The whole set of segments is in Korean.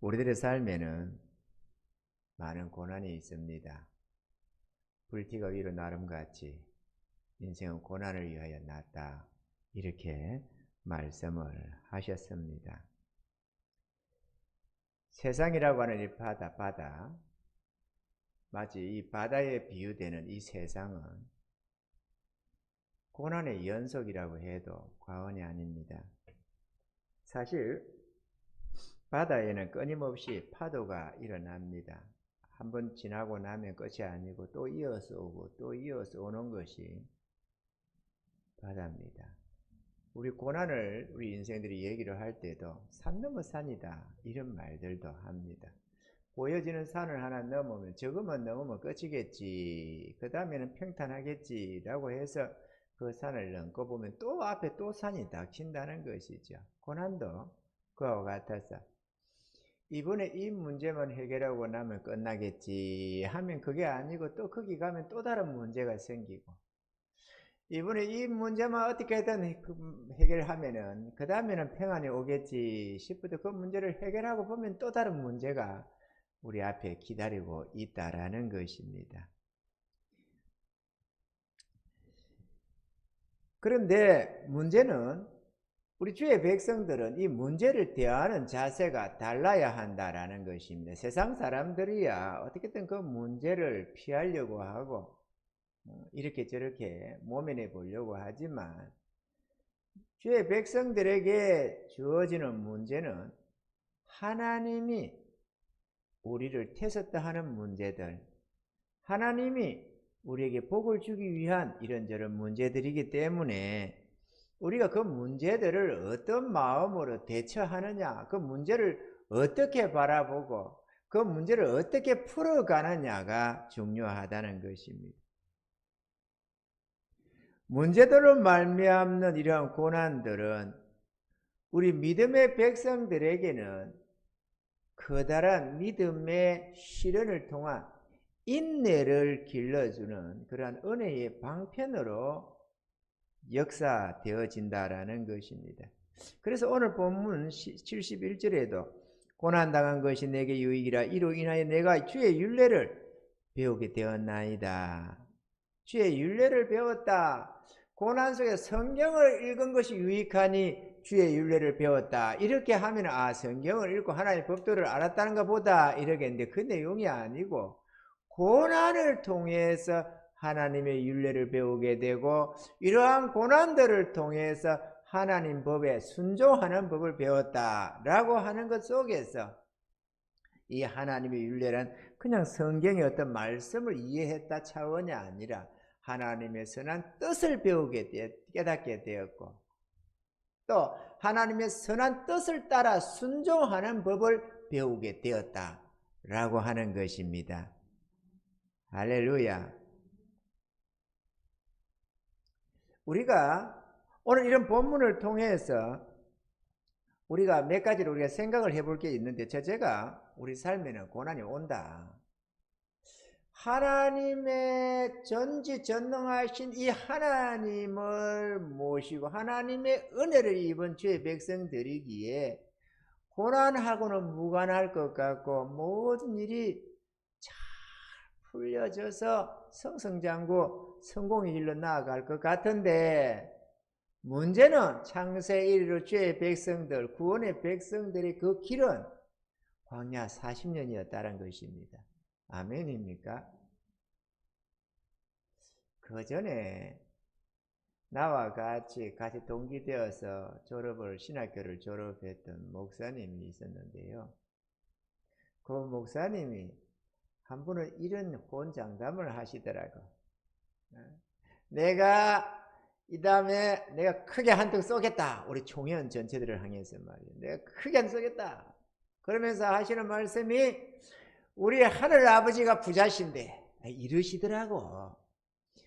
우리들의 삶에는 많은 고난이 있습니다. 불티가 위로 나름같이 인생은 고난을 위하여 났다. 이렇게 말씀을 하셨습니다. 세상이라고 하는 이 바다, 마치 이 바다에 비유되는 이 세상은 고난의 연속이라고 해도 과언이 아닙니다. 사실 바다에는 끊임없이 파도가 일어납니다. 한번 지나고 나면 끝이 아니고 또 이어서 오고 또 이어서 오는 것이 바다입니다. 우리 고난을 우리 인생들이 얘기를 할 때도 산 넘어 산이다 이런 말들도 합니다. 보여지는 산을 하나 넘으면 저것만 넘으면 끝이겠지, 그 다음에는 평탄하겠지 라고 해서 그 산을 넘고 보면 또 앞에 또 산이 닥친다는 것이죠. 고난도 그와 같아서 이번에 이 문제만 해결하고 나면 끝나겠지 하면 그게 아니고 또 거기 가면 또 다른 문제가 생기고, 이번에 이 문제만 어떻게든 해결하면은 그 다음에는 평안이 오겠지 싶어도 그 문제를 해결하고 보면 또 다른 문제가 우리 앞에 기다리고 있다라는 것입니다. 그런데 문제는 우리 주의 백성들은 이 문제를 대하는 자세가 달라야 한다라는 것입니다. 세상 사람들이야 어떻게든 그 문제를 피하려고 하고 이렇게 저렇게 모면해 보려고 하지만 주의 백성들에게 주어지는 문제는 하나님이 우리를 태웠다 하는 문제들, 하나님이 우리에게 복을 주기 위한 이런저런 문제들이기 때문에 우리가 그 문제들을 어떤 마음으로 대처하느냐, 그 문제를 어떻게 바라보고 그 문제를 어떻게 풀어가느냐가 중요하다는 것입니다. 문제들로 말미암는 이러한 고난들은 우리 믿음의 백성들에게는 커다란 믿음의 시련을 통한 인내를 길러주는 그러한 은혜의 방편으로 역사되어진다라는 것입니다. 그래서 오늘 본문 71절에도 고난당한 것이 내게 유익이라 이로 인하여 내가 주의 율례를 배우게 되었나이다. 주의 율례를 배웠다. 고난 속에 성경을 읽은 것이 유익하니 주의 율례를 배웠다. 이렇게 하면 성경을 읽고 하나님의 법도를 알았다는 것보다 이러겠는데 그 내용이 아니고 고난을 통해서 하나님의 율례를 배우게 되고 이러한 고난들을 통해서 하나님 법에 순종하는 법을 배웠다라고 하는 것 속에서 이 하나님의 율례란 그냥 성경의 어떤 말씀을 이해했다 차원이 아니라 하나님의 선한 뜻을 깨닫게 되었고 또 하나님의 선한 뜻을 따라 순종하는 법을 배우게 되었다라고 하는 것입니다. 할렐루야. 우리가 오늘 이런 본문을 통해서 우리가 몇 가지로 우리가 생각을 해볼 게 있는데, 첫째가 우리 삶에는 고난이 온다. 하나님의 전지전능하신 이 하나님을 모시고 하나님의 은혜를 입은 주의 백성들이기에 고난하고는 무관할 것 같고 모든 일이 잘 풀려져서 승승장구 성공의 길로 나아갈 것 같은데, 문제는 창세 이르로 주의 백성들, 구원의 백성들의 그 길은 광야 40년이었다는 것입니다. 아멘입니까? 그 전에 나와 같이 동기되어서 신학교를 졸업했던 목사님이 있었는데요. 그 목사님이 한 번은 이런 혼장담을 하시더라고. 이 다음에 내가 크게 한턱 쏘겠다. 우리 총회원 전체들을 향해서 말이에요. 내가 크게 한 쏘겠다. 그러면서 하시는 말씀이 우리 하늘 아버지가 부자신데 이러시더라고.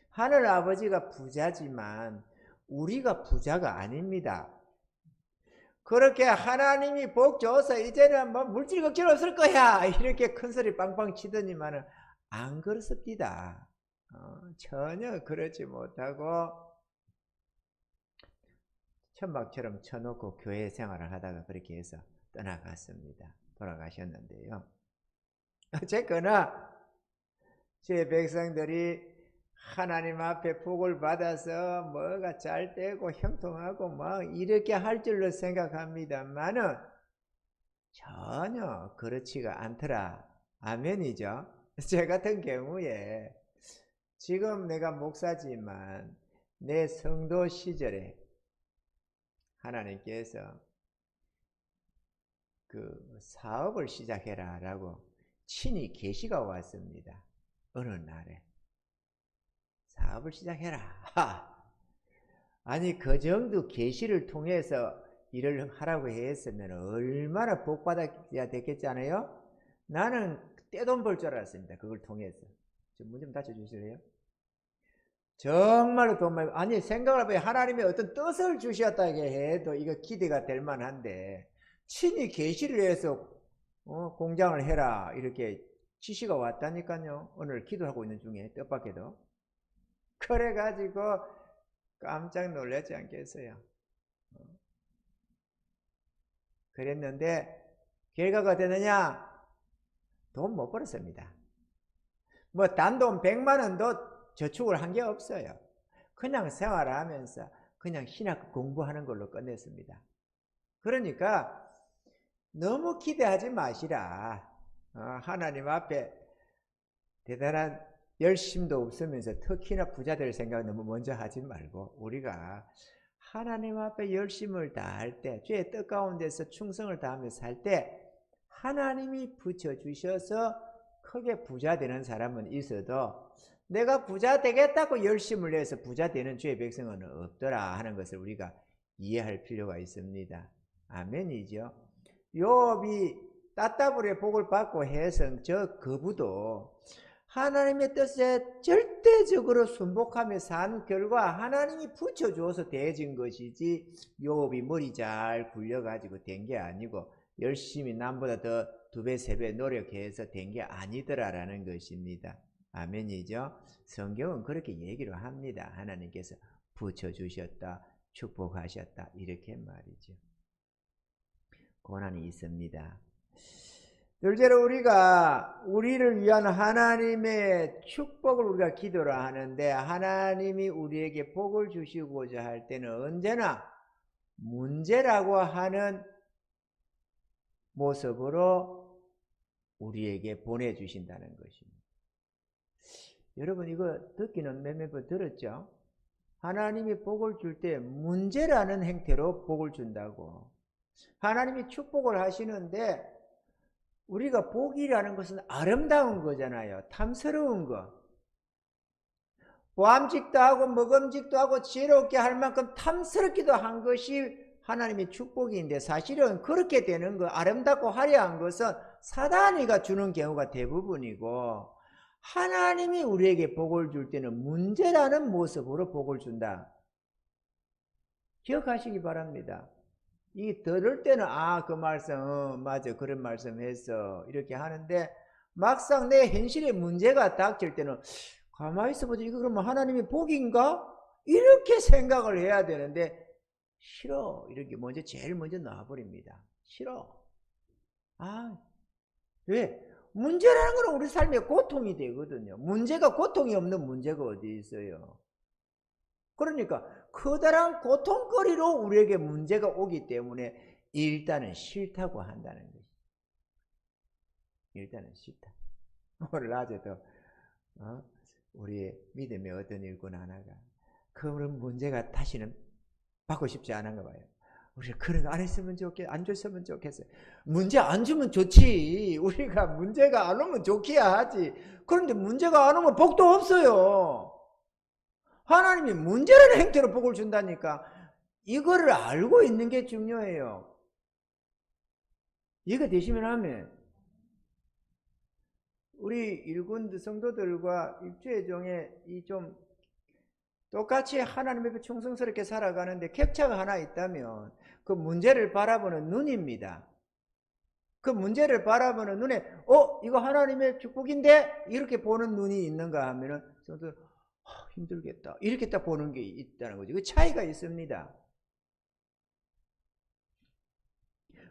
하늘 아버지가 부자지만 우리가 부자가 아닙니다. 그렇게 하나님이 복 줘서 이제는 뭐 물질 걱정 없을 거야 이렇게 큰소리 빵빵 치더니만은 안 그렇습니다. 전혀 그렇지 못하고 천막처럼 쳐놓고 교회 생활을 하다가 그렇게 해서 떠나갔습니다. 돌아가셨는데요. 어쨌거나 제 백성들이 하나님 앞에 복을 받아서 뭐가 잘 되고 형통하고 막 이렇게 할 줄로 생각합니다만은 전혀 그렇지가 않더라. 아멘이죠. 제 같은 경우에 지금 내가 목사지만 내 성도 시절에 하나님께서 그 사업을 시작해라 라고 친히 계시가 왔습니다. 어느 날에 사업을 시작해라. 아니 그 정도 계시를 통해서 일을 하라고 했으면 얼마나 복받아야 됐겠잖아요. 나는 떼돈 벌 줄 알았습니다. 그걸 통해서. 문 좀 닫혀주실래요? 정말로 돈 많이, 아니 생각을 해봐요. 하나님의 어떤 뜻을 주셨다게 해도 이거 기대가 될 만한데 친히 계시를 해서 공장을 해라 이렇게 지시가 왔다니까요. 오늘 기도하고 있는 중에 뜻밖에도. 그래가지고 깜짝 놀랐지 않겠어요. 그랬는데 결과가 되느냐? 돈 못 벌었습니다. 뭐 단돈 100만 원도 저축을 한 게 없어요. 그냥 생활하면서 그냥 신학 공부하는 걸로 끝냈습니다. 그러니까 너무 기대하지 마시라. 하나님 앞에 대단한 열심도 없으면서 특히나 부자 될 생각 너무 먼저 하지 말고 우리가 하나님 앞에 열심을 다할 때 죄의 뜻 가운데서 충성을 다하며 살 때 하나님이 붙여주셔서 크게 부자 되는 사람은 있어도 내가 부자 되겠다고 열심을 내서 부자 되는 주의 백성은 없더라 하는 것을 우리가 이해할 필요가 있습니다. 아멘이죠. 욥이 따따블의 복을 받고 해서 저 거부도 하나님의 뜻에 절대적으로 순복하며 산 결과 하나님이 붙여주어서 되어진 것이지 욥이 머리 잘 굴려가지고 된 게 아니고 열심히 남보다 더 2배, 3배 노력해서 된 게 아니더라라는 것입니다. 아멘이죠. 성경은 그렇게 얘기를 합니다. 하나님께서 붙여주셨다, 축복하셨다 이렇게 말이죠. 고난이 있습니다. 둘째로 우리가 우리를 위한 하나님의 축복을 우리가 기도를 하는데 하나님이 우리에게 복을 주시고자 할 때는 언제나 문제라고 하는 모습으로 우리에게 보내주신다는 것입니다. 여러분 이거 듣기는 몇몇 번 들었죠? 하나님이 복을 줄 때 문제라는 행태로 복을 준다고. 하나님이 축복을 하시는데 우리가 복이라는 것은 아름다운 거잖아요. 탐스러운 거. 보암직도 하고 먹음직도 하고 지혜롭게 할 만큼 탐스럽기도 한 것이 하나님의 축복인데 사실은 그렇게 되는 거 아름답고 화려한 것은 사단이가 주는 경우가 대부분이고 하나님이 우리에게 복을 줄 때는 문제라는 모습으로 복을 준다. 기억하시기 바랍니다. 이 들을 때는 그 말씀 맞아 그런 말씀 했어 이렇게 하는데 막상 내 현실에 문제가 닥칠 때는 가만히 있어보자 이거 그러면 하나님의 복인가? 이렇게 생각을 해야 되는데 싫어 이렇게 먼저 제일 먼저 나와버립니다. 싫어. 왜? 문제라는 건 우리 삶의 고통이 되거든요. 문제가 고통이 없는 문제가 어디 있어요. 그러니까 커다란 고통거리로 우리에게 문제가 오기 때문에 일단은 싫다고 한다는 것이죠. 일단은 싫다. 오늘 낮에도 우리의 믿음의 어떤 일꾼 하나가 그런 문제가 다시는 받고 싶지 않은가 봐요. 우리가 그런 거 안 했으면 좋겠어. 안 줬으면 좋겠어요. 문제 안 주면 좋지. 우리가 문제가 안 오면 좋기야 하지. 그런데 문제가 안 오면 복도 없어요. 하나님이 문제라는 행태로 복을 준다니까 이거를 알고 있는 게 중요해요. 이해가 되시면 하면 우리 일군 성도들과 입주의 종에 이 좀 똑같이 하나님 앞에 충성스럽게 살아가는데 격차가 하나 있다면 그 문제를 바라보는 눈입니다. 그 문제를 바라보는 눈에 이거 하나님의 축복인데 이렇게 보는 눈이 있는가 하면은 힘들겠다 이렇게 딱 보는 게 있다는 거죠. 그 차이가 있습니다.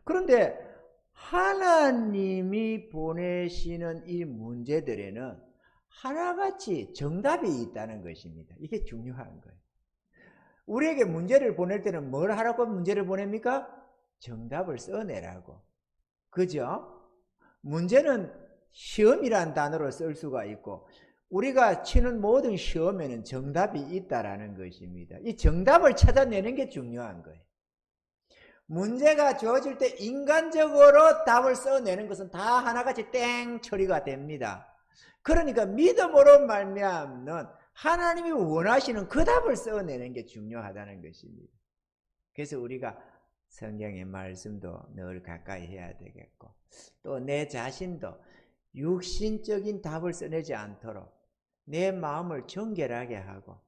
그런데 하나님이 보내시는 이 문제들에는 하나같이 정답이 있다는 것입니다. 이게 중요한 거예요. 우리에게 문제를 보낼 때는 뭘 하라고 문제를 보냅니까? 정답을 써내라고. 그죠? 문제는 시험이란 단어로 쓸 수가 있고 우리가 치는 모든 시험에는 정답이 있다라는 것입니다. 이 정답을 찾아내는 게 중요한 거예요. 문제가 주어질 때 인간적으로 답을 써내는 것은 다 하나같이 땡 처리가 됩니다. 그러니까 믿음으로 말미암는 하나님이 원하시는 그 답을 써내는 게 중요하다는 것입니다. 그래서 우리가 성경의 말씀도 늘 가까이 해야 되겠고 또 내 자신도 육신적인 답을 써내지 않도록 내 마음을 정결하게 하고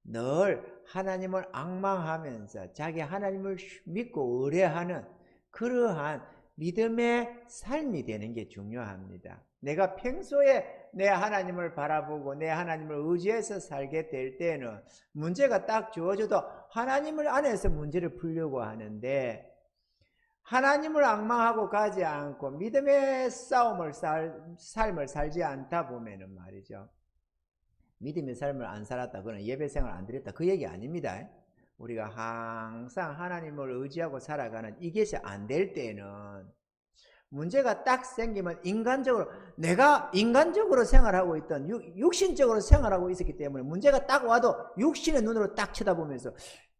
늘 하나님을 앙망하면서 자기 하나님을 믿고 의뢰하는 그러한 믿음의 삶이 되는 게 중요합니다. 내가 평소에 내 하나님을 바라보고 내 하나님을 의지해서 살게 될 때는 문제가 딱 주어져도 하나님을 안에서 문제를 풀려고 하는데 하나님을 앙망하고 가지 않고 믿음의 삶을 살지 않다 보면은 말이죠. 믿음의 삶을 안 살았다, 그건 예배생활 안 드렸다, 그 얘기 아닙니다. 우리가 항상 하나님을 의지하고 살아가는 이것이 안 될 때는 문제가 딱 생기면 내가 인간적으로 생활하고 있던 육신적으로 생활하고 있었기 때문에 문제가 딱 와도 육신의 눈으로 딱 쳐다보면서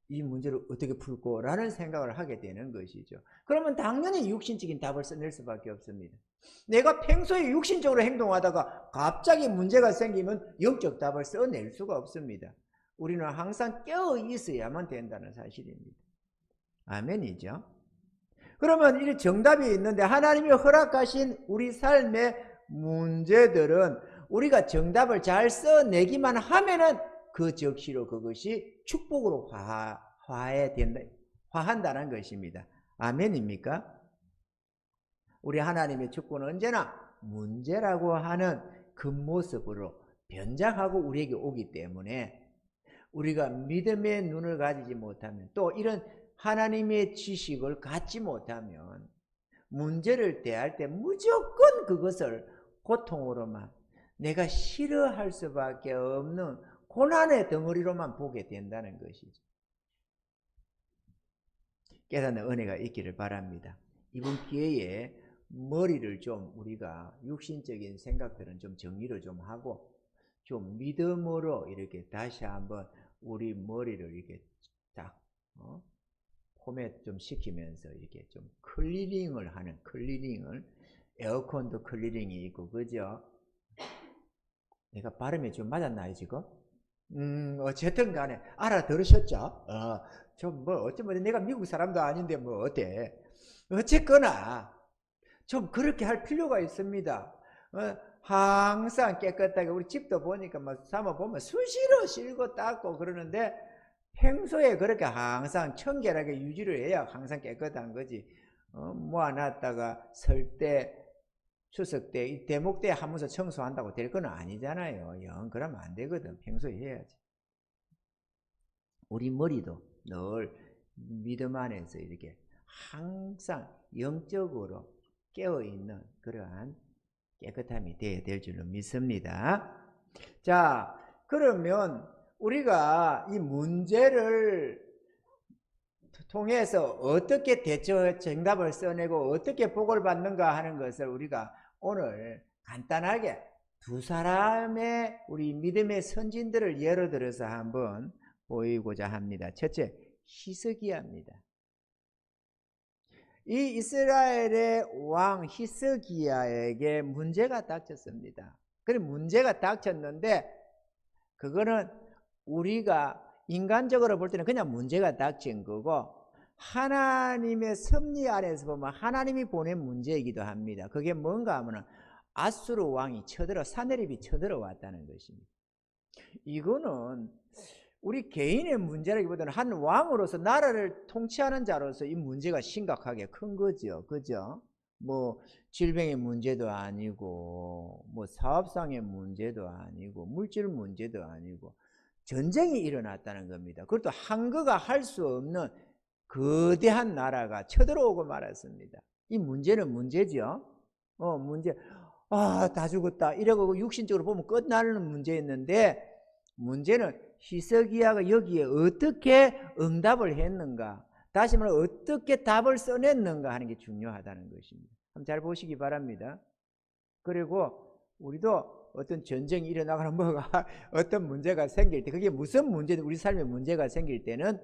이 문제를 어떻게 풀고 라는 생각을 하게 되는 것이죠. 그러면 당연히 육신적인 답을 써낼 수밖에 없습니다. 내가 평소에 육신적으로 행동하다가 갑자기 문제가 생기면 영적 답을 써낼 수가 없습니다. 우리는 항상 깨어 있어야만 된다는 사실입니다. 아멘이죠. 그러면 이 정답이 있는데 하나님이 허락하신 우리 삶의 문제들은 우리가 정답을 잘 써내기만 하면은 그 적시로 그것이 축복으로 화한다는 것입니다. 아멘입니까? 우리 하나님의 축복은 언제나 문제라고 하는 그 모습으로 변장하고 우리에게 오기 때문에 우리가 믿음의 눈을 가지지 못하면 또 이런 하나님의 지식을 갖지 못하면 문제를 대할 때 무조건 그것을 고통으로만 내가 싫어할 수밖에 없는 고난의 덩어리로만 보게 된다는 것이죠. 깨닫는 은혜가 있기를 바랍니다. 이번 기회에 머리를 좀 우리가 육신적인 생각들은 좀 정리를 좀 하고 좀 믿음으로 이렇게 다시 한번 우리 머리를 이렇게 딱 포맷 좀 시키면서 이렇게 좀 클리닝을 에어컨도 클리닝이 있고 그죠? 내가 발음이 좀 맞았나요 지금? 어쨌든 간에 알아들으셨죠? 좀 뭐 어쩌면 내가 미국 사람도 아닌데 뭐 어때? 어쨌거나 좀 그렇게 할 필요가 있습니다. 항상 깨끗하게 우리 집도 보니까 뭐 삼아 보면 수시로 씻고 닦고 그러는데 평소에 그렇게 항상 청결하게 유지를 해야 항상 깨끗한 거지. 모아놨다가 설 때 추석 때 대목 때 하면서 청소한다고 될 건 아니잖아요. 영 그러면 안 되거든. 평소에 해야지. 우리 머리도 늘 믿음 안에서 이렇게 항상 영적으로 깨어있는 그러한 깨끗함이 되어야 될 줄로 믿습니다. 자, 그러면 우리가 이 문제를 통해서 어떻게 정답을 써내고 어떻게 복을 받는가 하는 것을 우리가 오늘 간단하게 두 사람의 우리 믿음의 선진들을 예로 들어서 한번 보이고자 합니다. 첫째, 히스기야입니다. 이 이스라엘의 왕 히스기야에게 문제가 닥쳤습니다. 그래 문제가 닥쳤는데 그거는 우리가 인간적으로 볼 때는 그냥 문제가 닥친 거고 하나님의 섭리 안에서 보면 하나님이 보낸 문제이기도 합니다. 그게 뭔가 하면 아수르 왕이 사내립이 쳐들어왔다는 것입니다. 이거는 우리 개인의 문제라기보다는 한 왕으로서 나라를 통치하는 자로서 이 문제가 심각하게 큰 거죠. 그죠? 뭐 질병의 문제도 아니고 뭐 사업상의 문제도 아니고 물질 문제도 아니고 전쟁이 일어났다는 겁니다. 그것도 한거가 할 수 없는 거대한 나라가 쳐들어오고 말았습니다. 이 문제는 문제죠. 문제. 다 죽었다. 이러고 육신적으로 보면 끝나는 문제였는데, 문제는 히스기야가 여기에 어떻게 응답을 했는가, 다시 말해 어떻게 답을 써냈는가 하는 게 중요하다는 것입니다. 한번 잘 보시기 바랍니다. 그리고 우리도 어떤 전쟁이 일어나거나 뭐가 어떤 문제가 생길 때, 그게 무슨 문제든 우리 삶에 문제가 생길 때는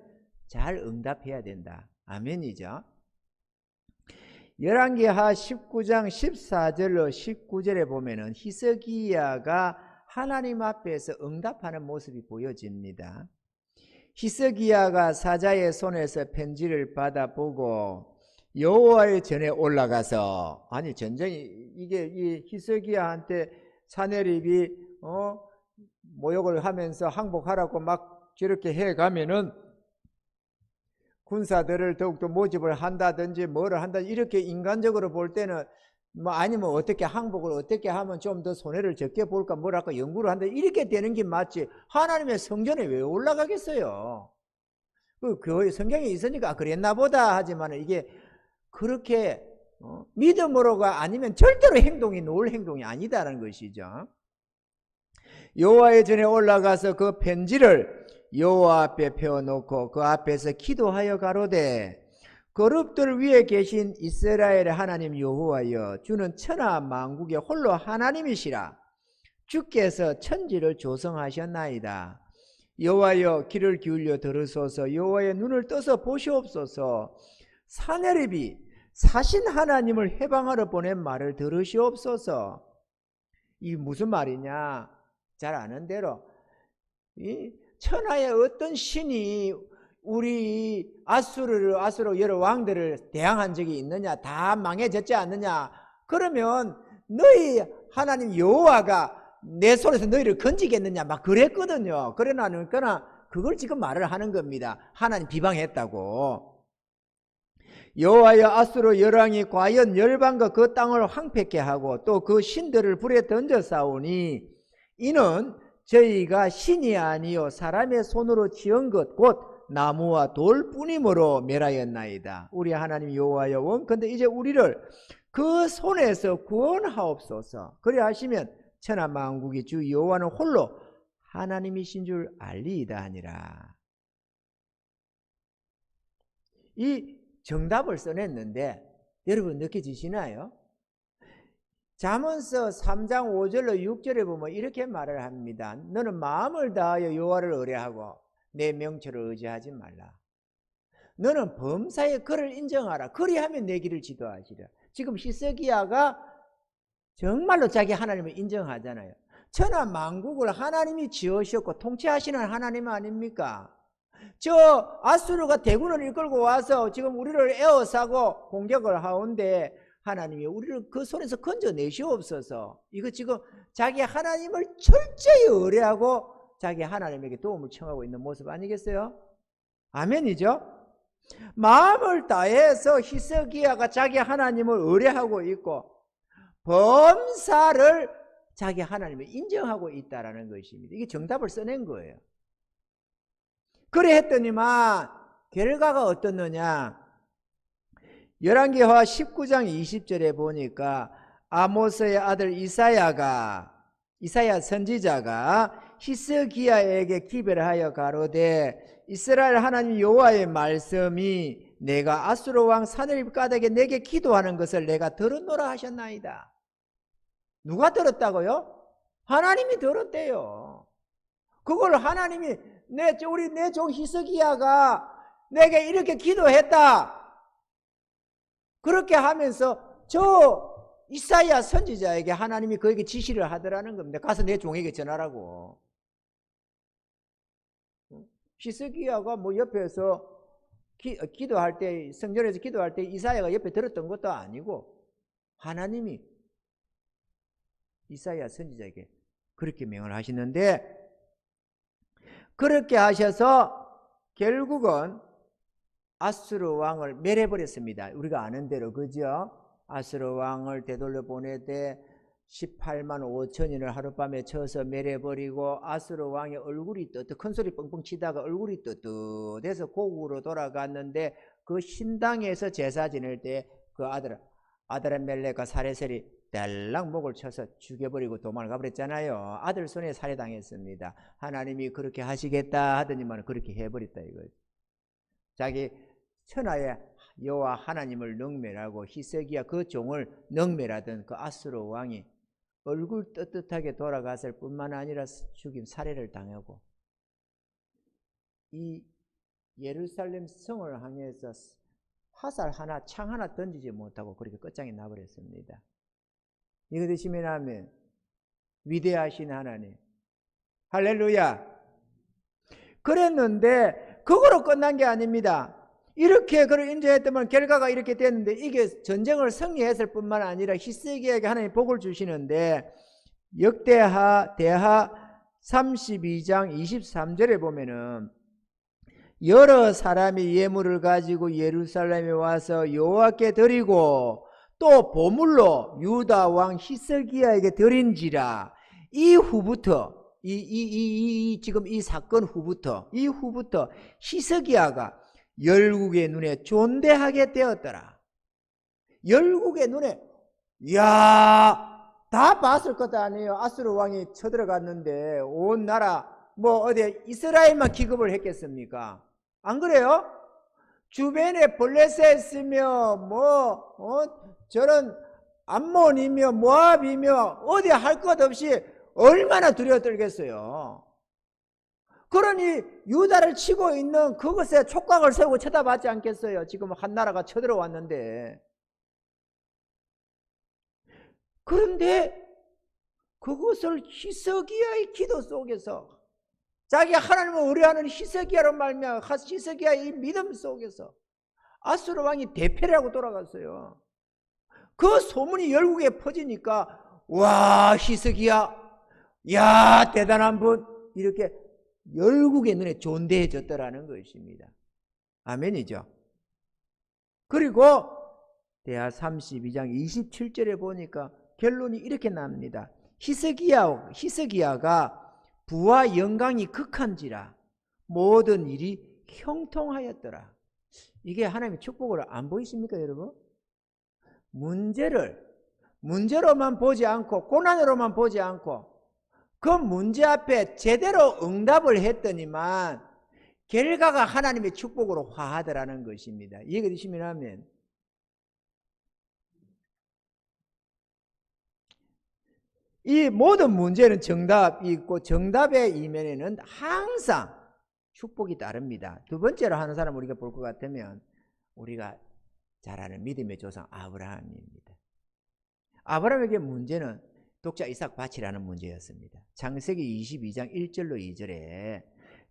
잘 응답해야 된다. 아멘이죠. 열왕기하 19장 14절로 19절에 보면은 히스기야가 하나님 앞에서 응답하는 모습이 보여집니다. 히스기야가 사자의 손에서 편지를 받아보고 여호와의 전에 올라가서, 아니 전쟁이 이게 이 히스기야한테 사내립이 모욕을 하면서 항복하라고 막 저렇게 해가면은 군사들을 더욱더 모집을 한다든지 뭐를 한다든지, 이렇게 인간적으로 볼 때는 아니면 어떻게 항복을 어떻게 하면 좀 더 손해를 적게 볼까 뭐랄까 연구를 한다, 이렇게 되는 게 맞지. 하나님의 성전에 왜 올라가겠어요? 그 성경에 있으니까 그랬나 보다 하지만 이게 그렇게 믿음으로가 아니면 절대로 행동이 놓을 행동이 아니다라는 것이죠. 여호와의 전에 올라가서 그 편지를 여호와 앞에 펴놓고 그 앞에서 기도하여 가로되, 거룹들 위에 계신 이스라엘의 하나님 여호와여, 주는 천하 만국의 홀로 하나님이시라. 주께서 천지를 조성하셨나이다. 여호와여, 귀를 기울여 들으소서. 여호와의 눈을 떠서 보시옵소서. 사내립이 사신 하나님을 해방하러 보낸 말을 들으시옵소서. 이게 무슨 말이냐? 잘 아는 대로 이 천하의 어떤 신이 우리 아수르 여러 왕들을 대항한 적이 있느냐? 다 망해졌지 않느냐? 그러면 너희 하나님 여호와가 내 손에서 너희를 건지겠느냐? 막 그랬거든요. 그러나 그걸 지금 말을 하는 겁니다. 하나님 비방했다고. 여호와여, 아수르 열왕이 과연 열방과 그 땅을 황폐케 하고 또 그 신들을 불에 던져 싸우니, 이는 저희가 신이 아니요 사람의 손으로 지은 것 곧 나무와 돌뿐이므로 멸하였나이다. 우리 하나님 여호와여, 원컨대 이제 우리를 그 손에서 구원하옵소서. 그래 하시면 천하 만국의 주 여호와는 홀로 하나님이신 줄 알리이다 하니라. 이 정답을 써냈는데 여러분 느껴지시나요? 잠언서 3장 5절로 6절에 보면 이렇게 말을 합니다. 너는 마음을 다하여 여호와를 의뢰하고 내 명철을 의지하지 말라. 너는 범사의 그를 인정하라. 그리하면 내 길을 지도하시라. 지금 히스기야가 정말로 자기 하나님을 인정하잖아요. 천하 만국을 하나님이 지으셨고 통치하시는 하나님 아닙니까? 저 아수르가 대군을 이끌고 와서 지금 우리를 에워싸고 공격을 하온데, 하나님이 우리를 그 손에서 건져내시옵소서. 이거 지금 자기 하나님을 철저히 의뢰하고 자기 하나님에게 도움을 청하고 있는 모습 아니겠어요? 아멘이죠? 마음을 다해서 히스기야가 자기 하나님을 의뢰하고 있고 범사를 자기 하나님을 인정하고 있다라는 것입니다. 이게 정답을 써낸 거예요. 그래 했더니만 결과가 어떻느냐? 열왕기하 19장 20절에 보니까 아모스의 아들 이사야 선지자가 히스기야에게 기별을 하여 가로되, 이스라엘 하나님 여호와의 말씀이 내가 아수르 왕 사내립 까닭에 내게 기도하는 것을 내가 들었노라 하셨나이다. 누가 들었다고요? 하나님이 들었대요. 그걸 하나님이 내 종 히스기야가 내게 이렇게 기도했다. 그렇게 하면서 저 이사야 선지자에게 하나님이 그에게 지시를 하더라는 겁니다. 가서 내 종에게 전하라고. 히스기야가 뭐 옆에서 기도할 때, 성전에서 기도할 때 이사야가 옆에 들었던 것도 아니고 하나님이 이사야 선지자에게 그렇게 명을 하시는데, 그렇게 하셔서 결국은 아수르 왕을 멸해버렸습니다. 우리가 아는 대로, 그죠? 아수르 왕을 되돌려 보내되 18만 5천인을 하룻밤에 쳐서 멸해버리고, 아수르 왕의 얼굴이 큰 소리 뻥뻥 치다가 얼굴이 떳떳해서 고국으로 돌아갔는데, 그 신당에서 제사 지낼 때 그 아들 아드라멜렉과 사레셀이 달랑 목을 쳐서 죽여버리고 도망을 가버렸잖아요. 아들 손에 살해당했습니다. 하나님이 그렇게 하시겠다 하더니만 그렇게 해버렸다 이거죠. 자기 천하의 여호와 하나님을 능멸하고 히스기야 그 종을 능멸하던 그 아수르 왕이 얼굴 떳떳하게 돌아갔을 뿐만 아니라 죽임 살해를 당하고 이 예루살렘 성을 향해서 화살 하나 창 하나 던지지 못하고 그렇게 끝장이 나버렸습니다. 이거 드시면 하면 위대하신 하나님 할렐루야. 그랬는데 그거로 끝난 게 아닙니다. 이렇게 그를 인정했더만 결과가 이렇게 됐는데 이게 전쟁을 승리했을 뿐만 아니라 히스기야에게 하나님 복을 주시는데 역대하 대하 32장 23절에 보면은 여러 사람이 예물을 가지고 예루살렘에 와서 여호와께 드리고 또 보물로 유다 왕 히스기야에게 드린지라. 이후부터 지금 이 사건 후부터 이후부터 히스기야가 열국의 눈에 존대하게 되었더라. 열국의 눈에 다 봤을 것도 아니에요. 아수르 왕이 쳐들어갔는데 온 나라 뭐 어디 이스라엘만 기급을 했겠습니까? 안 그래요? 주변에 블레셋이며 저런 암몬이며 모압이며 어디 할 것 없이 얼마나 두려워 떨겠어요. 그러니 유다를 치고 있는 그것에 촉각을 세우고 쳐다봤지 않겠어요? 지금 한 나라가 쳐들어왔는데. 그런데 그것을 히스기야의 기도 속에서 자기 하나님을 의뢰하는 히스기야로 말미암아 히스기야의 이 믿음 속에서 아수르 왕이 대패라고 돌아갔어요. 그 소문이 열국에 퍼지니까 와 히스기야 야 대단한 분 이렇게 열국의 눈에 존대해졌더라는 것입니다. 아멘이죠. 그리고 대하 32장 27절에 보니까 결론이 이렇게 납니다. 히스기야가 부와 영광이 극한지라 모든 일이 형통하였더라. 이게 하나님의 축복을 안 보이십니까 여러분? 문제로만 보지 않고 고난으로만 보지 않고 그 문제 앞에 제대로 응답을 했더니만 결과가 하나님의 축복으로 화하더라는 것입니다. 이해가 되시면 하면 이 모든 문제는 정답이 있고 정답의 이면에는 항상 축복이 따릅니다. 두 번째로 하는 사람 우리가 볼 것 같으면 우리가 잘 아는 믿음의 조상 아브라함입니다. 아브라함에게 문제는 독자 이삭 바치라는 문제였습니다. 창세기 22장 1절로 2절에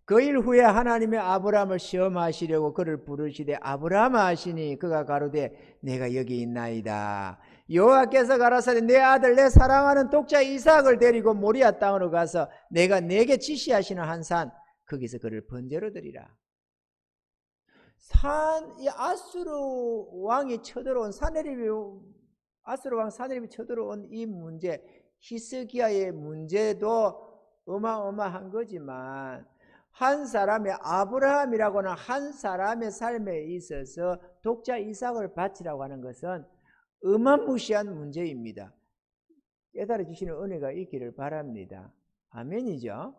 그 일 후에 하나님의 아브라함을 시험하시려고 그를 부르시되 아브라함아 하시니 그가 가로되 내가 여기 있나이다. 여호와께서 가라사대 내 아들 내 사랑하는 독자 이삭을 데리고 모리아 땅으로 가서 내가 내게 지시하시는 한 산 거기서 그를 번제로 드리라. 이 아수르 왕이 쳐들어온 아수르 왕 사내립이 쳐들어온 이 문제 히스기야의 문제도 어마어마한 거지만 한 사람의 아브라함이라고는 한 사람의 삶에 있어서 독자 이삭을 바치라고 하는 것은 어마무시한 문제입니다. 깨달아 주시는 은혜가 있기를 바랍니다. 아멘이죠.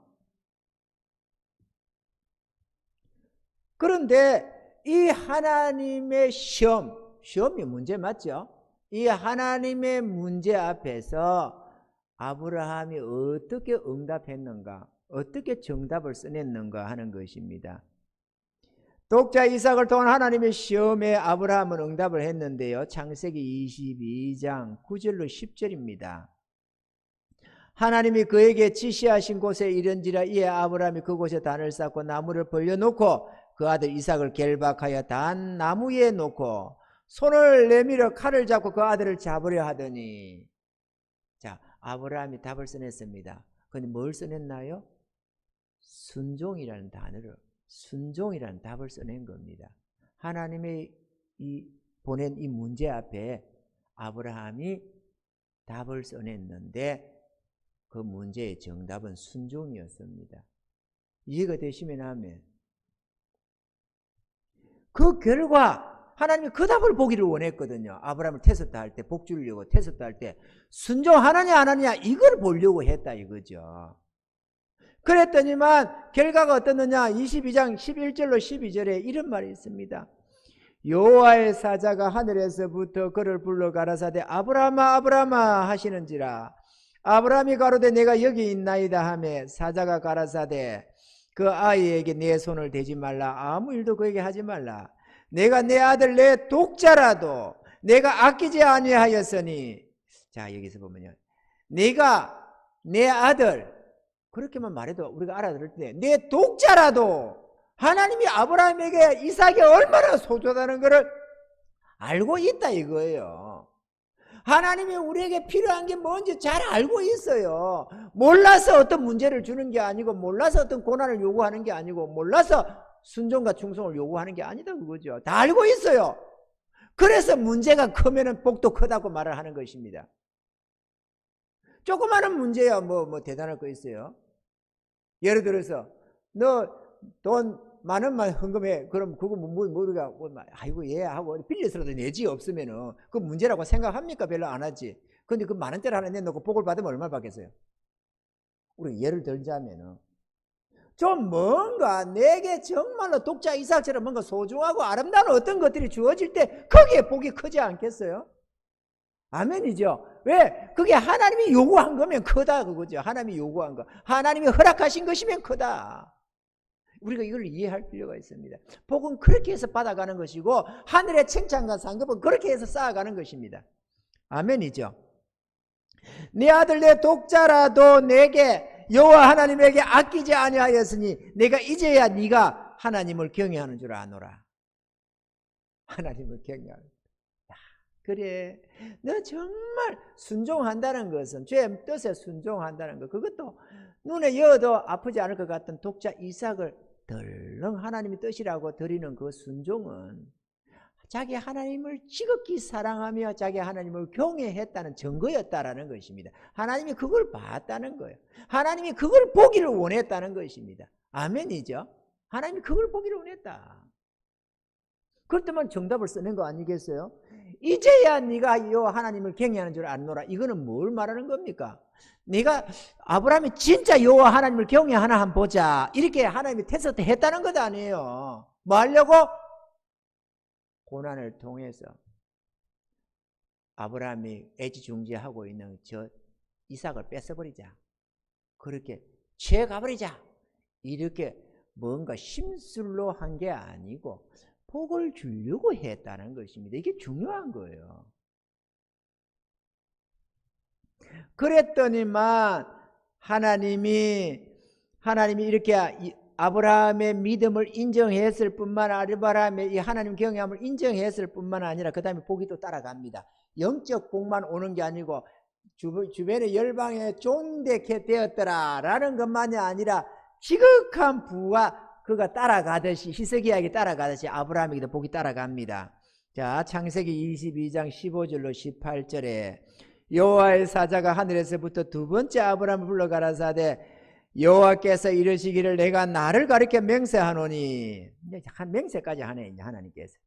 그런데 이 하나님의 시험이 문제 맞죠? 이 하나님의 문제 앞에서 아브라함이 어떻게 응답했는가, 어떻게 정답을 써냈는가 하는 것입니다. 독자 이삭을 통한 하나님의 시험에 아브라함은 응답을 했는데요. 창세기 22장 9절로 10절입니다. 하나님이 그에게 지시하신 곳에 이른지라 이에 아브라함이 그곳에 단을 쌓고 나무를 벌려놓고 그 아들 이삭을 결박하여 단 나무에 놓고 손을 내밀어 칼을 잡고 그 아들을 잡으려 하더니 자 아브라함이 답을 써냈습니다. 그런데 뭘 써냈나요? 순종이라는 단어를 순종이라는 답을 써낸 겁니다. 하나님의 보낸 이 문제 앞에 아브라함이 답을 써냈는데 그 문제의 정답은 순종이었습니다. 이해가 되시면 하면 그 결과 하나님이 그 답을 보기를 원했거든요. 아브라함을 테스트 할 때, 복 주려고 테스트 할 때 순종하느냐 안 하느냐 이걸 보려고 했다 이거죠. 그랬더니만 결과가 어떻느냐. 22장 11절로 12절에 이런 말이 있습니다. 여호와의 사자가 하늘에서부터 그를 불러 가라사대 아브라함아 아브라함아 하시는지라. 아브라함이 가로되 내가 여기 있나이다 하매 사자가 가라사대 그 아이에게 내 손을 대지 말라. 아무 일도 그에게 하지 말라. 내가 내 아들 내 독자라도 내가 아끼지 아니하였으니. 자, 여기서 보면요, 내가 내 아들, 그렇게만 말해도 우리가 알아들을 때 내 독자라도 하나님이 아브라함에게 이삭이 얼마나 소중하다는 것을 알고 있다 이거예요. 하나님이 우리에게 필요한 게 뭔지 잘 알고 있어요. 몰라서 어떤 문제를 주는 게 아니고, 몰라서 어떤 고난을 요구하는 게 아니고, 몰라서 순종과 충성을 요구하는 게 아니다 그거죠. 다 알고 있어요. 그래서 문제가 크면은 복도 크다고 말을 하는 것입니다. 조그마한 문제야 뭐 대단할 거 있어요. 예를 들어서 너 돈 10,000원만 헌금해. 그럼 그거 우리가 아이고 예 하고 빌려서라도 내지 없으면은 그 문제라고 생각합니까? 별로 안 하지. 근데 그 10,000원짜리 하나 내놓고 복을 받으면 얼마나 받겠어요? 우리 예를 들자면은 좀 뭔가 내게 정말로 독자 이삭처럼 뭔가 소중하고 아름다운 어떤 것들이 주어질 때 거기에 복이 크지 않겠어요? 아멘이죠. 왜? 그게 하나님이 요구한 거면 크다 그거죠. 하나님이 요구한 거, 하나님이 허락하신 것이면 크다. 우리가 이걸 이해할 필요가 있습니다. 복은 그렇게 해서 받아가는 것이고, 하늘의 칭찬과 상급은 그렇게 해서 쌓아가는 것입니다. 아멘이죠. 내 아들 내 독자라도 내게 여호와 하나님에게 아끼지 아니하였으니 내가 이제야 네가 하나님을 경외하는 줄 아노라. 하나님을 경외하는. 그래, 너 정말 순종한다는 것은, 죄의 뜻에 순종한다는 것, 그것도 눈에 여어도 아프지 않을 것 같은 독자 이삭을 덜렁 하나님의 뜻이라고 드리는 그 순종은 자기 하나님을 지극히 사랑하며 자기 하나님을 경외했다는 증거였다라는 것입니다. 하나님이 그걸 봤다는 거예요. 하나님이 그걸 보기를 원했다는 것입니다. 아멘이죠. 하나님이 그걸 보기를 원했다. 그렇다면 정답을 쓰는 거 아니겠어요? 이제야 네가 여호와 하나님을 경외하는 줄 알노라. 이거는 뭘 말하는 겁니까? 네가 아브라함이 진짜 여호와 하나님을 경외하나 한번 보자, 이렇게 하나님이 테스트 했다는 것 아니에요. 뭐 하려고? 고난을 통해서 아브라함이 애지중지하고 있는 저 이삭을 뺏어버리자, 그렇게 취해가버리자, 이렇게 뭔가 심술로 한 게 아니고 복을 주려고 했다는 것입니다. 이게 중요한 거예요. 그랬더니만 하나님이 이렇게 아브라함의 믿음을 인정했을 뿐만 아니라, 아브라함의 이 하나님 경외함을 인정했을 뿐만 아니라 그 다음에 복이 또 따라갑니다. 영적 복만 오는 게 아니고 주변의 열방에 존대케 되었더라라는 것만이 아니라 지극한 부와 그가 따라가듯이, 히스기야에게 따라가듯이 아브라함에게도 복이 따라갑니다. 자, 창세기 22장 15절로 18절에 여호와의 사자가 하늘에서부터 두 번째 아브라함을 불러 가라사대 여호와께서 이르시기를 내가 나를 가리켜 맹세하노니, 한 맹세까지 하네 이제 하나님께서.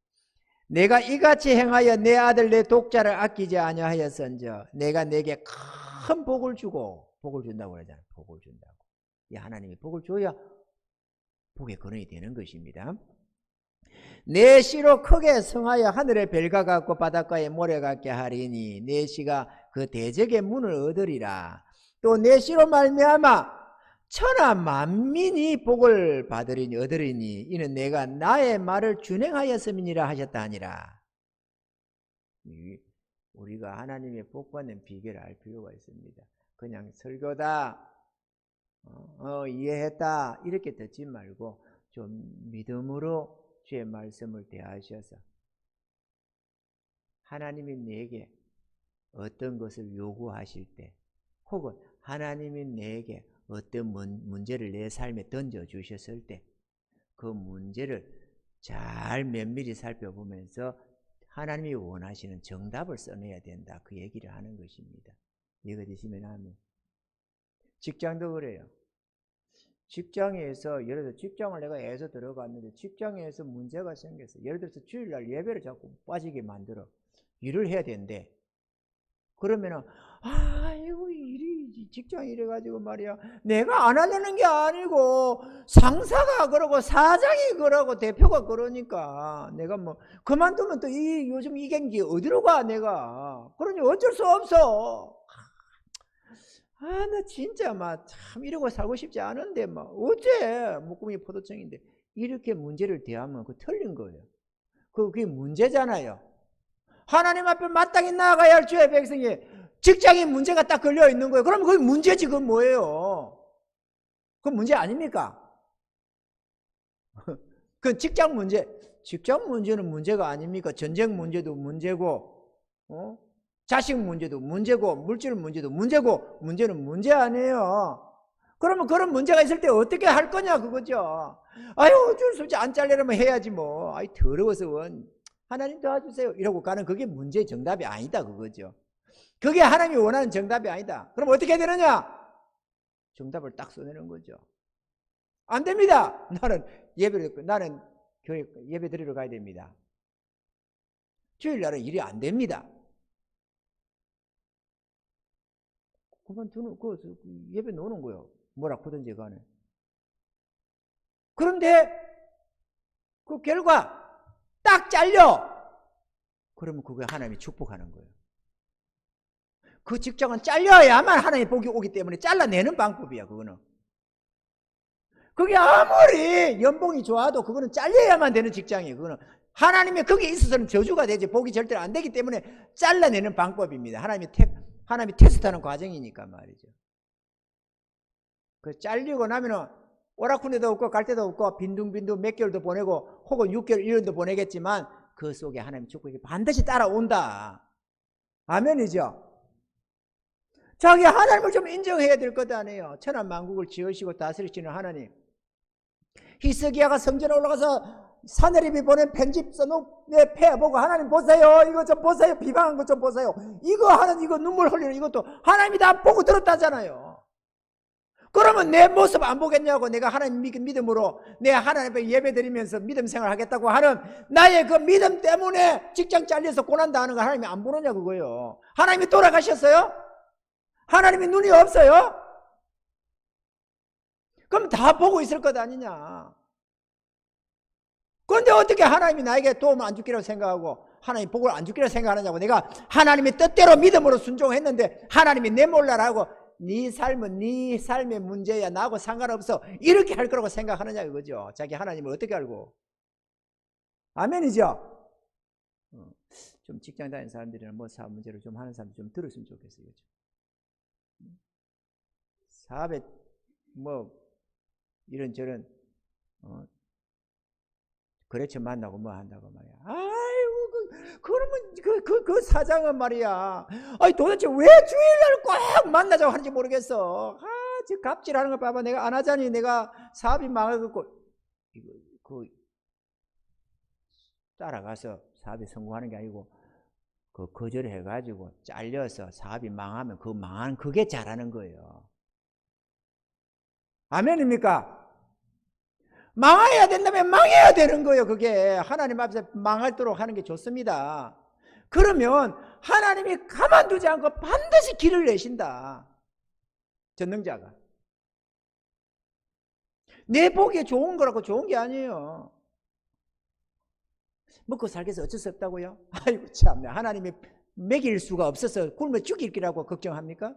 내가 이같이 행하여 내 아들 내 독자를 아끼지 아니하였은저 내가 내게 큰 복을 주고, 복을 준다고 그러잖아요. 복을 준다고. 이 하나님이 복을 줘야 복의 근원이 되는 것입니다. 내 씨로 크게 성하여 하늘의 별과 같고 바닷가의 모래 같게 하리니 내 씨가 그 대적의 문을 얻으리라. 또 내 씨로 말미암아 천하 만민이 복을 얻으리니 이는 내가 나의 말을 준행하였음이니라 하셨다 하니라. 우리가 하나님의 복받는 비결을 알 필요가 있습니다. 그냥 설교다, 이해했다 이렇게 듣지 말고 좀 믿음으로 주의 말씀을 대하셔서 하나님이 내게 어떤 것을 요구하실 때, 혹은 하나님이 내게 어떤 문제를 내 삶에 던져주셨을 때 그 문제를 잘 면밀히 살펴보면서 하나님이 원하시는 정답을 써내야 된다, 그 얘기를 하는 것입니다. 이해가 되시면 하면. 직장도 그래요. 직장에서 예를 들어 직장을 내가 애서 들어갔는데 직장에서 문제가 생겼어. 예를 들어서 주일날 예배를 자꾸 빠지게 만들어. 일을 해야 되는데 그러면은 아이고 일이 직장 이래가지고 말이야 내가 안 하려는 게 아니고 상사가 그러고 사장이 그러고 대표가 그러니까 내가 뭐 그만두면 또 이 요즘 이 경기 어디로 가 내가 그러니 어쩔 수 없어. 나 진짜 막 참 이러고 살고 싶지 않은데 막 어째 목구멍이 포도청인데 이렇게 문제를 대하면 그 틀린 거예요. 그게 문제잖아요. 하나님 앞에 마땅히 나아가야 할 주의 백성이 직장에 문제가 딱 걸려 있는 거예요. 그러면 그게 문제지. 그건 뭐예요? 그건 문제 아닙니까? 그 직장 문제. 직장 문제는 문제가 아닙니까? 전쟁 문제도 문제고, 자식 문제도 문제고, 물질 문제도 문제고, 문제는 문제 아니에요. 그러면 그런 문제가 있을 때 어떻게 할 거냐 그거죠. 아유 어쩔 수 없지 안 잘리려면 해야지 뭐. 아이 더러워서 원. 하나님 도와주세요 이러고 가는 그게 문제의 정답이 아니다 그거죠. 그게 하나님이 원하는 정답이 아니다. 그럼 어떻게 해야 되느냐? 정답을 딱 써내는 거죠. 안 됩니다. 나는 교회 예배 드리러 가야 됩니다. 주일날은 일이 안 됩니다. 그만두는 그 예배 노는 거요. 뭐라 그든지 간에. 그런데 그 결과 딱 잘려. 그러면 그게 하나님이 축복하는 거예요. 그 직장은 잘려야만 하나님의 복이 오기 때문에 잘라내는 방법이야 그거는. 그게 아무리 연봉이 좋아도 그거는 잘려야만 되는 직장이에요. 그거는 하나님의 거기에 있어서는 저주가 되지 복이 절대로 안 되기 때문에 잘라내는 방법입니다. 하나님이 테스트하는 과정이니까 말이죠. 그 잘리고 나면은 오락군 데도 없고 갈 데도 없고 빈둥빈둥 몇 개월도 보내고 혹은 6개월 1년도 보내겠지만 그 속에 하나님의 축복이 반드시 따라온다. 아멘이죠. 자기 하나님을 좀 인정해야 될 것 아니에요. 천하만국을 지으시고 다스리시는 하나님. 히스기야가 성전에 올라가서 사내립이 보낸 편집 써놓은 내 폐보고 하나님 보세요. 이거 좀 보세요. 비방한 것 좀 보세요. 이거 하는 이거 눈물 흘리는 이것도 하나님이 다 보고 들었다잖아요. 그러면 내 모습 안 보겠냐고. 내가 하나님 믿음으로 내 하나님 앞에 예배 드리면서 믿음 생활 하겠다고 하는 나의 그 믿음 때문에 직장 잘려서 고난다 하는 거 하나님이 안 보느냐 그거예요. 하나님이 돌아가셨어요? 하나님이 눈이 없어요? 그럼 다 보고 있을 것 아니냐. 그런데 어떻게 하나님이 나에게 도움을 안 주기라고 생각하고 하나님 복을 안 주기라고 생각하느냐고. 내가 하나님의 뜻대로 믿음으로 순종했는데 하나님이 내 몰라라고 네 삶은 네 삶의 문제야 나하고 상관없어 이렇게 할 거라고 생각하느냐 이거죠. 자기 하나님을 어떻게 알고. 아멘이죠. 좀 직장 다니는 사람들이나 뭐 사업 문제를 좀 하는 사람들 좀 들었으면 좋겠어요. 사업에 뭐 이런저런 거래처 만나고 뭐 한다고 말이야. 아이고 그러면 그 사장은 말이야. 아니 도대체 왜 주일날 꼭 만나자고 하는지 모르겠어. 저 갑질하는 거 봐봐. 내가 안 하자니 내가 사업이 망해갖고 이거 그 따라가서 사업이 성공하는 게 아니고 그 거절해가지고 잘려서 사업이 망하면 그 망한 그게 잘하는 거예요. 아멘입니까? 망해야 된다면 망해야 되는 거예요. 그게 하나님 앞에서 망할도록 하는 게 좋습니다. 그러면 하나님이 가만두지 않고 반드시 길을 내신다. 전능자가. 내 보기에 좋은 거라고 좋은 게 아니에요. 먹고 살겠어 어쩔 수 없다고요? 아이고 참네. 하나님이 먹일 수가 없어서 굶어 죽일 기라고 걱정합니까?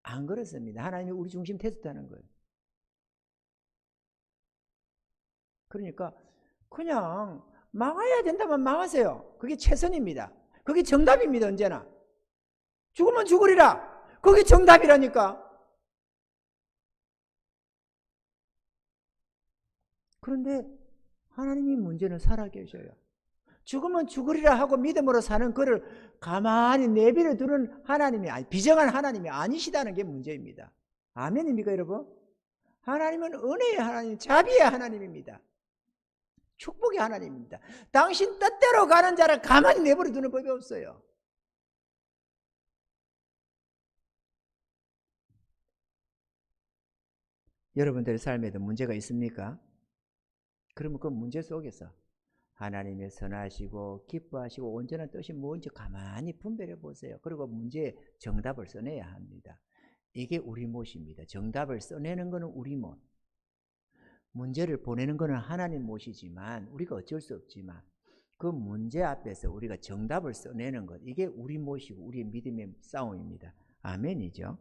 안 그렇습니다. 하나님이 우리 중심 테스트하는 거예요. 그러니까 그냥 망해야 된다면 망하세요. 그게 최선입니다. 그게 정답입니다. 언제나. 죽으면 죽으리라. 그게 정답이라니까. 그런데 하나님이 문제는 살아계셔요. 죽으면 죽으리라 하고 믿음으로 사는 그를 가만히 내버려 두는 하나님이 비정한 하나님이 아니시다는 게 문제입니다. 아멘입니까 여러분? 하나님은 은혜의 하나님, 자비의 하나님입니다. 축복의 하나님입니다. 당신 뜻대로 가는 자를 가만히 내버려 두는 법이 없어요. 여러분들의 삶에도 문제가 있습니까? 그러면 그 문제 속에서 하나님의 선하시고 기뻐하시고 온전한 뜻이 뭔지 가만히 분별해 보세요. 그리고 문제의 정답을 써내야 합니다. 이게 우리 몫입니다. 정답을 써내는 것은 우리 몫. 문제를 보내는 것은 하나님 몫이지만 우리가 어쩔 수 없지만 그 문제 앞에서 우리가 정답을 써내는 것, 이게 우리 몫이고 우리의 믿음의 싸움입니다. 아멘이죠.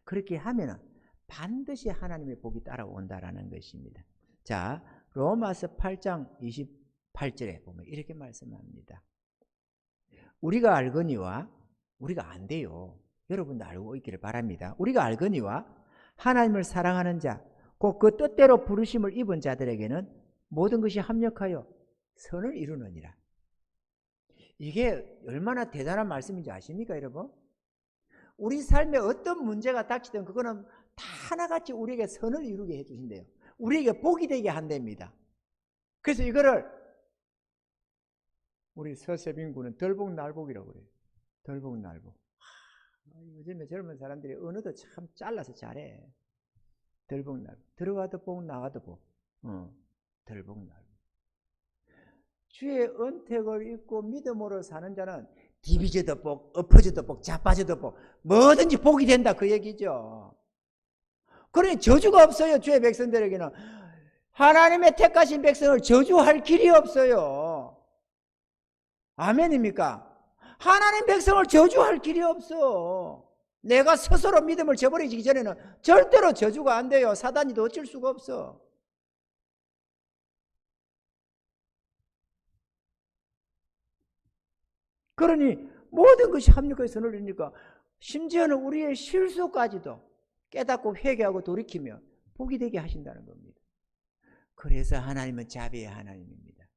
그렇게 하면은 반드시 하나님의 복이 따라온다라는 것입니다. 자, 로마서 8장 28절에 보면 이렇게 말씀합니다. 우리가 알거니와, 우리가 안 돼요. 여러분도 알고 있기를 바랍니다. 우리가 알거니와 하나님을 사랑하는 자, 곧 그 뜻대로 부르심을 입은 자들에게는 모든 것이 합력하여 선을 이루느니라. 이게 얼마나 대단한 말씀인지 아십니까, 여러분? 우리 삶에 어떤 문제가 닥치든 그거는 다 하나같이 우리에게 선을 이루게 해주신대요. 우리에게 복이 되게 한답니다. 그래서 이거를 우리 서세빈 군은 덜복날복이라고 그래요. 덜복날복. 요즘에 젊은 사람들이 언어도 참 잘라서 잘해. 덜복날복. 들어가도 복, 나가도 복. 덜복날복. 주의 은택을 입고 믿음으로 사는 자는 디비져도 복, 엎어져도 복, 자빠져도 복, 뭐든지 복이 된다 그 얘기죠. 그러니 저주가 없어요. 주의 백성들에게는. 하나님의 택하신 백성을 저주할 길이 없어요. 아멘입니까? 하나님 백성을 저주할 길이 없어. 내가 스스로 믿음을 저버리기 전에는 절대로 저주가 안 돼요. 사단이도 어쩔 수가 없어. 그러니 모든 것이 합력하여 선을 이루니까 심지어는 우리의 실수까지도 깨닫고 회개하고 돌이키며 복이 되게 하신다는 겁니다. 그래서 하나님은 자비의 하나님입니다.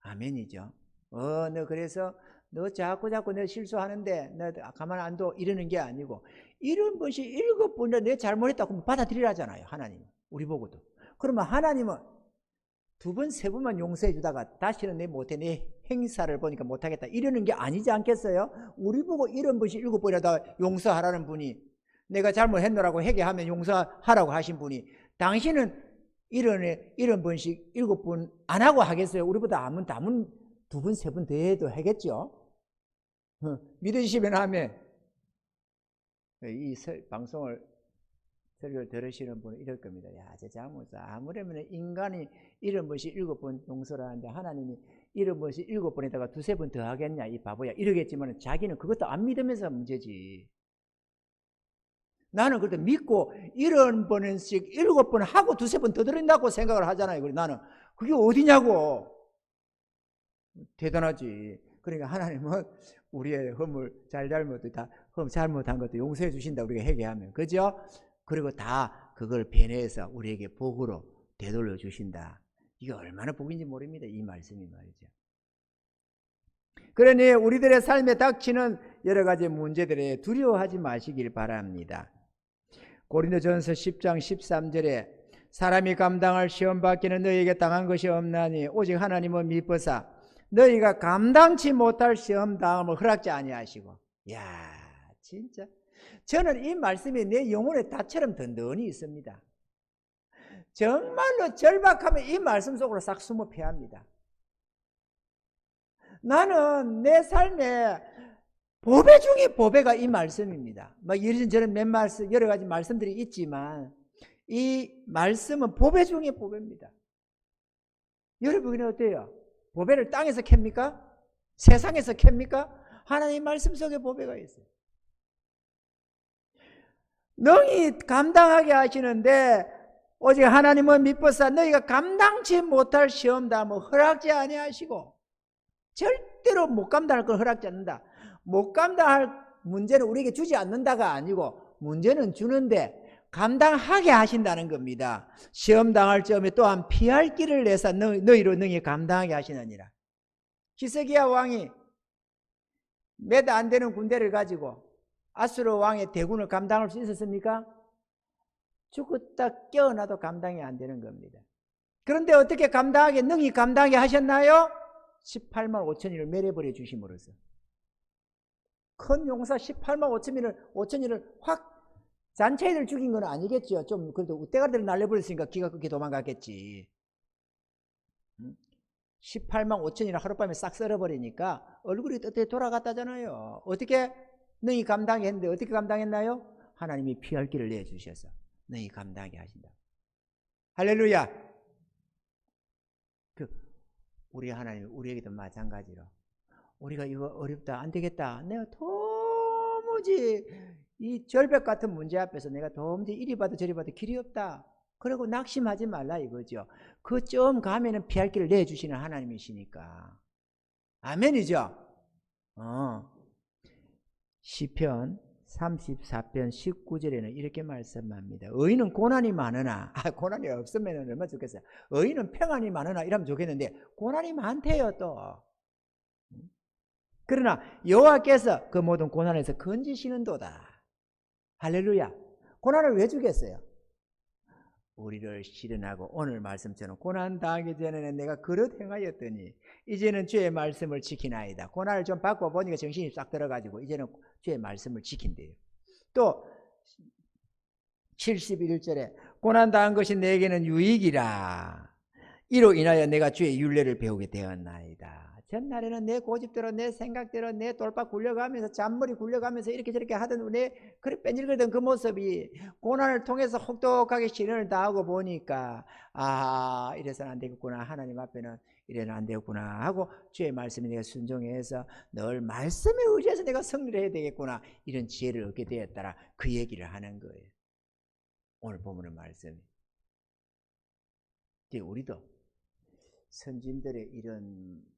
아멘이죠. 너 그래서 너 자꾸 내 실수하는데 너 가만 안 둬 이러는 게 아니고 이런 것이 7번이나 내 잘못했다고 받아들이라잖아요. 하나님 우리 보고도. 그러면 하나님은 2번, 3번만 용서해 주다가 다시는 내 못해, 내 행사를 보니까 못하겠다 이러는 게 아니지 않겠어요? 우리 보고 이런 것이 7번이나 용서하라는 분이, 내가 잘못했노라고 회개하면 용서하라고 하신 분이, 당신은 이런 번씩 7번 안 하고 하겠어요? 우리보다 아문 2번, 3번 더 해도 하겠죠? 믿으시면 하면 이 방송을 설교를 들으시는 분은 이럴 겁니다. 야, 저 잘못, 아무래면 인간이 이런 것이 7번 용서를 하는데 하나님이 이런 것이 7번에다가 2-3번 더 하겠냐 이 바보야 이러겠지만 자기는 그것도 안 믿으면서 문제지. 나는 그래도 믿고 이런 번씩 7번 하고 2-3번 더 들은다고 생각을 하잖아요. 그래 나는 그게 어디냐고. 대단하지. 그러니까 하나님은 우리의 허물, 잘못도 다 잘못한 것도 용서해 주신다 우리가 회개하면, 그죠? 그리고 다 그걸 배내서 우리에게 복으로 되돌려 주신다. 이게 얼마나 복인지 모릅니다. 이 말씀이 말이죠. 그러니 우리들의 삶에 닥치는 여러 가지 문제들에 두려워하지 마시길 바랍니다. 고린도전서 10장 13절에 사람이 감당할 시험 받기는 너희에게 당한 것이 없나니 오직 하나님은 미쁘사 너희가 감당치 못할 시험 당함을 허락지 아니하시고. 야, 진짜 저는 이 말씀이 내 영혼에 닷처럼 든든히 있습니다. 정말로 절박하면 이 말씀 속으로 싹 숨어 패합니다. 나는 내 삶에 보배 중에 보배가 이 말씀입니다. 이런저런 여러 가지 말씀들이 있지만 이 말씀은 보배 중에 보배입니다. 여러분은 어때요? 보배를 땅에서 캡니까? 세상에서 캡니까? 하나님 말씀 속에 보배가 있어요. 능히 감당하게 하시는데 오직 하나님은 미쁘사 너희가 감당치 못할 시험담을 허락지 아니하시고. 절대로 못 감당할 걸 허락지 않는다. 못 감당할 문제는 우리에게 주지 않는다가 아니고 문제는 주는데 감당하게 하신다는 겁니다. 시험 당할 점에 또한 피할 길을 내서 너희로 능히 감당하게 하시느니라. 히스기야 왕이 몇 안 되는 군대를 가지고 아수르 왕의 대군을 감당할 수 있었습니까? 죽었다 깨어나도 감당이 안 되는 겁니다. 그런데 어떻게 능히 감당하게 하셨나요? 18만 5천인을 멸해버려 주심으로써 큰 용사 18만 5천인을 확 잔차이들 죽인 건 아니겠죠. 좀 그래도 우대가리를 날려버렸으니까 기가 끊게 도망갔겠지. 18만 5천이나 하룻밤에 싹 썰어버리니까 얼굴이 어떻게 돌아갔다잖아요. 어떻게 너희 감당했는데 어떻게 감당했나요? 하나님이 피할 길을 내주셔서 너희 감당하게 하신다. 할렐루야. 우리 하나님 우리에게도 마찬가지로 우리가 이거 어렵다 안 되겠다 내가 도무지 이 절벽 같은 문제 앞에서 내가 도무지 이리 봐도 저리 봐도 길이 없다. 그리고 낙심하지 말라 이거죠. 그 좀 가면은 피할 길을 내주시는 하나님이시니까. 아멘이죠. 시편 34편 19절에는 이렇게 말씀합니다. 의인은 고난이 많으나 고난이 없으면 얼마나 좋겠어요. 의인은 평안이 많으나 이러면 좋겠는데 고난이 많대요 또. 그러나 여호와께서 그 모든 고난에서 건지시는도다. 할렐루야. 고난을 왜 주겠어요? 우리를 실현하고 오늘 말씀처럼 고난 당하기 전에는 내가 그릇 행하였더니 이제는 주의 말씀을 지키나이다. 고난을 좀 받고 보니까 정신이 싹 들어가지고 이제는 주의 말씀을 지킨대요. 또 71절에 고난 당한 것이 내게는 유익이라. 이로 인하여 내가 주의 율례를 배우게 되었나이다. 전날에는 내 고집대로 내 생각대로 내 돌박 굴려가면서 잔머리 굴려가면서 이렇게 저렇게 하던 내 그래 뺀질거리던 그 모습이 고난을 통해서 혹독하게 시련을 당하고 보니까 이래서는 안 되겠구나. 하나님 앞에는 이래는 안 되겠구나 하고 주의 말씀에 내가 순종해서 늘 말씀에 의지해서 내가 승리를 해야 되겠구나. 이런 지혜를 얻게 되었더라. 그 얘기를 하는 거예요. 오늘 보면은 말씀이. 우리도 선진들의 이런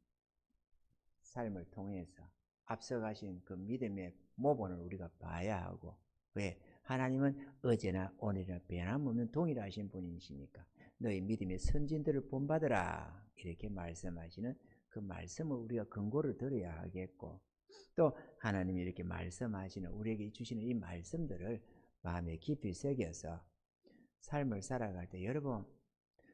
삶을 통해서 앞서가신 그 믿음의 모본을 우리가 봐야 하고, 왜? 하나님은 어제나 오늘이나 변함없는 동일하신 분이시니까 너희 믿음의 선진들을 본받으라 이렇게 말씀하시는 그 말씀을 우리가 근거를 들어야 하겠고, 또 하나님이 이렇게 말씀하시는 우리에게 주시는 이 말씀들을 마음에 깊이 새겨서 삶을 살아갈 때, 여러분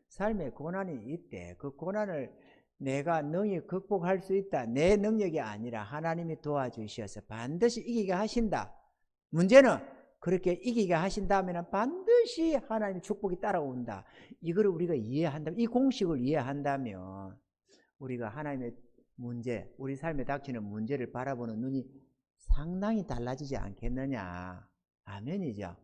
삶에 고난이 있대. 그 고난을 내가 능히 극복할 수 있다. 내 능력이 아니라 하나님이 도와주셔서 반드시 이기게 하신다. 문제는 그렇게 이기게 하신다면 반드시 하나님의 축복이 따라온다. 이거를 우리가 이해한다면, 이 공식을 이해한다면 우리가 하나님의 문제, 우리 삶에 닥치는 문제를 바라보는 눈이 상당히 달라지지 않겠느냐. 아멘이죠.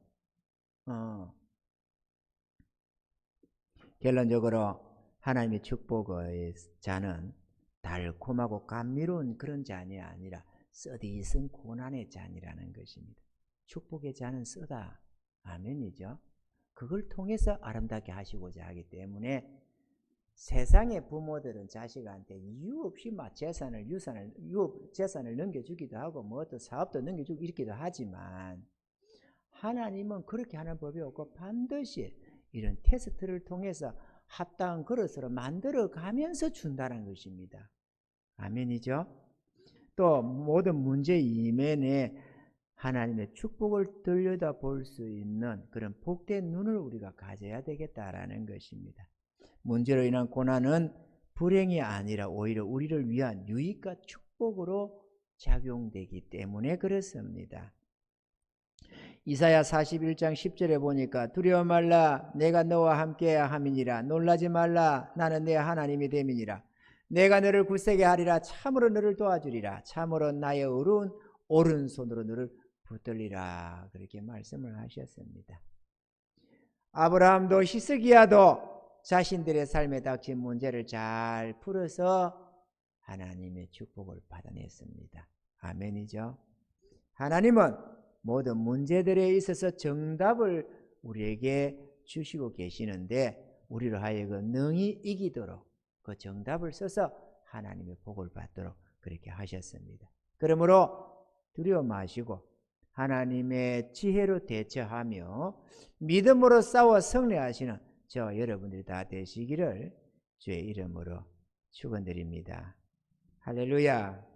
결론적으로 하나님의 축복의 잔은 달콤하고 감미로운 그런 잔이 아니라 쓰디쓴 고난의 잔이라는 것입니다. 축복의 잔은 쓰다. 아멘이죠. 그걸 통해서 아름답게 하시고자 하기 때문에 세상의 부모들은 자식한테 이유 없이 막 재산을 넘겨주기도 하고 뭐 또 사업도 넘겨주고 이렇게도 하지만 하나님은 그렇게 하는 법이 없고 반드시 이런 테스트를 통해서 합당한 그릇으로 만들어 가면서 준다는 것입니다. 아멘이죠. 또 모든 문제 이면에 하나님의 축복을 들여다볼 수 있는 그런 복된 눈을 우리가 가져야 되겠다라는 것입니다. 문제로 인한 고난은 불행이 아니라 오히려 우리를 위한 유익과 축복으로 작용되기 때문에 그렇습니다. 이사야 41장 10절에 보니까 두려워 말라 내가 너와 함께해야 함이니라. 놀라지 말라 나는 내 하나님이 됨이니라. 내가 너를 굳세게 하리라. 참으로 너를 도와주리라. 참으로 나의 오른손으로 너를 붙들리라. 그렇게 말씀을 하셨습니다. 아브라함도 히스기야도 자신들의 삶에 닥친 문제를 잘 풀어서 하나님의 축복을 받아냈습니다. 아멘이죠. 하나님은 모든 문제들에 있어서 정답을 우리에게 주시고 계시는데 우리로 하여금 능히 이기도록 그 정답을 써서 하나님의 복을 받도록 그렇게 하셨습니다. 그러므로 두려워 마시고 하나님의 지혜로 대처하며 믿음으로 싸워 승리하시는 저와 여러분들이 다 되시기를 주의 이름으로 축원드립니다. 할렐루야.